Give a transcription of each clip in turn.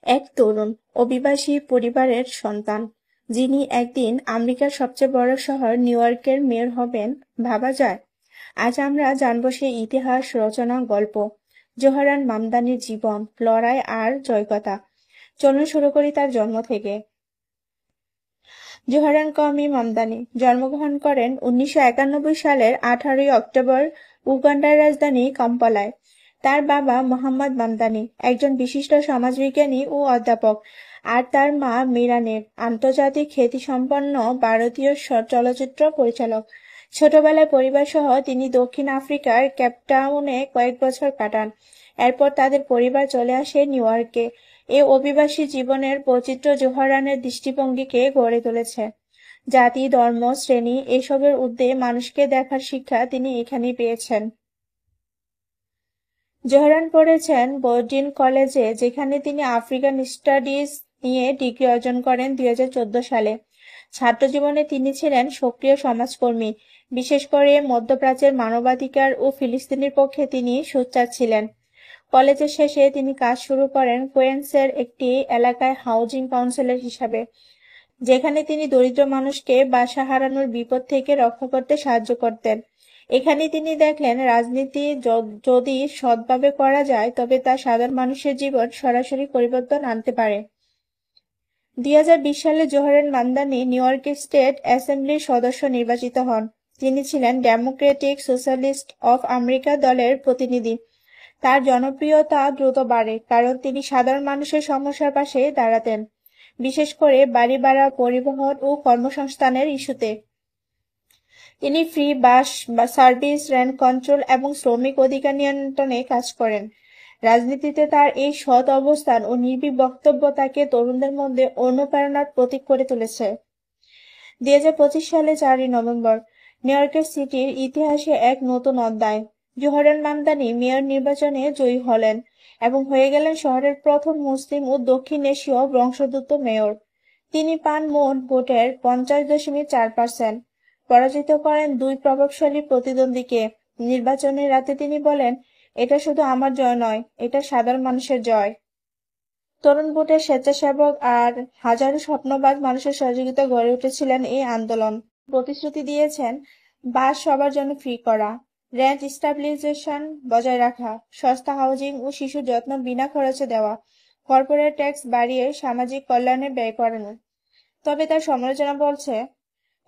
এক তরুণ অভিবাসী পরিবারের সন্তান, যিনি একদিন আমেরিকার সবচেয়ে বড় শহর নিউ ইয়র্কের মেয়র হবেন, ভাবা যায়? আজ আমরা জানব সেই ইতিহাস রচনা গল্প, জোহরান মামদানির জীবন, লড়াই আর জয়কথা। চলুন শুরু করি তার জন্ম থেকে। জোহরান কওমি মামদানি জন্মগ্রহণ করেন 1991 সালের 18 অক্টোবর উগান্ডার রাজধানী কাম্পালায়। তার বাবা মোহাম্মদ মামদানি একজন বিশিষ্ট সমাজবিজ্ঞানী ও অধ্যাপক, আর তার মা মিরানের আন্তর্জাতিক খ্যাতিসম্পন্ন ভারতীয় চলচ্চিত্র পরিচালক। ছোটবেলায় পরিবার সহ তিনি দক্ষিণ আফ্রিকার কেপটাউনে কয়েক বছর কাটান। এরপর তাদের পরিবার চলে আসে নিউ ইয়র্কে। এ অভিবাসী জীবনের বৈচিত্র্য জোহরানের দৃষ্টিভঙ্গিকে গড়ে তুলেছে। জাতি, ধর্ম, শ্রেণী এসবের ঊর্ধ্বে মানুষকে দেখার শিক্ষা তিনি এখানেই পেয়েছেন। জোহরান পড়েছেন বোর্ডিং কলেজে, যেখানে তিনি আফ্রিকান স্টাডিজ নিয়ে ডিগ্রি অর্জন করেন 2014 সালে। ছাত্রজীবনে তিনি ছিলেন সক্রিয় সমাজকর্মী, বিশেষ করে মধ্যপ্রাচ্যের মানবাধিকার ও ফিলিস্তিনের পক্ষে তিনি সোচ্চার ছিলেন। কলেজের শেষে তিনি কাজ শুরু করেন কোয়েন্সের একটি এলাকায় হাউজিং কাউন্সিলর হিসাবে, যেখানে তিনি দরিদ্র মানুষকে বাসা হারানোর বিপদ থেকে রক্ষা করতে সাহায্য করতেন। এখানে তিনি দেখলেন রাজনীতি যদি সৎভাবে করা যায় তবে তা সাধারণ মানুষের জীবন সরাসরি পরিবর্তন আনতে পারে। 2020 সালে Zohran Mamdani New York State অ্যাসেম্বলির সদস্য নির্বাচিত হন। তিনি ছিলেন ডেমোক্রেটিক সোশ্যালিস্ট অফ আমেরিকা দলের প্রতিনিধি। তার জনপ্রিয়তা দ্রুত বাড়ে কারণ তিনি সাধারণ মানুষের সমস্যার পাশে দাঁড়াতেন, বিশেষ করে বাড়ি ভাড়া, পরিবহন ও কর্মসংস্থানের ইস্যুতে। তিনি free bus service, rent control এবং শ্রমিক অধিকার নিয়ন্ত্রণে কাজ করেন। রাজনীতিতে তার এই সৎ অবস্থান ও নির্ভীক বক্তব্য তাকে তরুণদের মধ্যে অনুপ্রেরণার প্রতীক করে তুলেছে। 2025 সালে 4 নভেম্বর নিউ ইয়র্কের সিটির ইতিহাসে এক নতুন অধ্যায়। জোহরান মামদানি মেয়র নির্বাচনে জয়ী হলেন এবং হয়ে গেলেন শহরের প্রথম মুসলিম ও দক্ষিণ এশীয় বংশোদ্ভূত মেয়র। তিনি পান মোট ভোটের 50.4%, পরাজিত করেন দুই প্রভাবশালী প্রতিদ্বন্দ্বীকে। নির্বাচনের রাতে তিনি বলেন, এটা শুধু আমার জয় নয়, এটা সাধারণ মানুষের জয়। তরুণ ভোটের স্বেচ্ছাসেবক আর হাজারো স্বপ্নবাজ মানুষের সহযোগিতা গড়ে উঠেছিলেন এই আন্দোলন। প্রতিশ্রুতি দিয়েছেন বাস সবার জন্য ফ্রি করা, রেন্ট স্টাবলিজেশন বজায় রাখা, সস্তা হাউজিং ও শিশুর যত্ন বিনা খরচে দেওয়া, কর্পোরেট ট্যাক্স বাড়িয়ে সামাজিক কল্যাণে ব্যয় করানো। তবে তার সমালোচনা বলছে,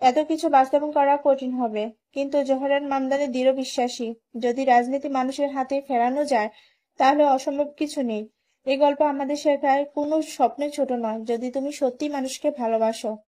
এত কিছু বাস্তবায়ন করা কঠিন হবে। কিন্তু জোহরান মামদানি দৃঢ় বিশ্বাসী, যদি রাজনীতি মানুষের হাতে ফেরানো যায় তাহলে অসম্ভব কিছু নেই। এই গল্প আমাদের শেখায় কোনো স্বপ্নে ছোট নয়, যদি তুমি সত্যি মানুষকে ভালোবাসো।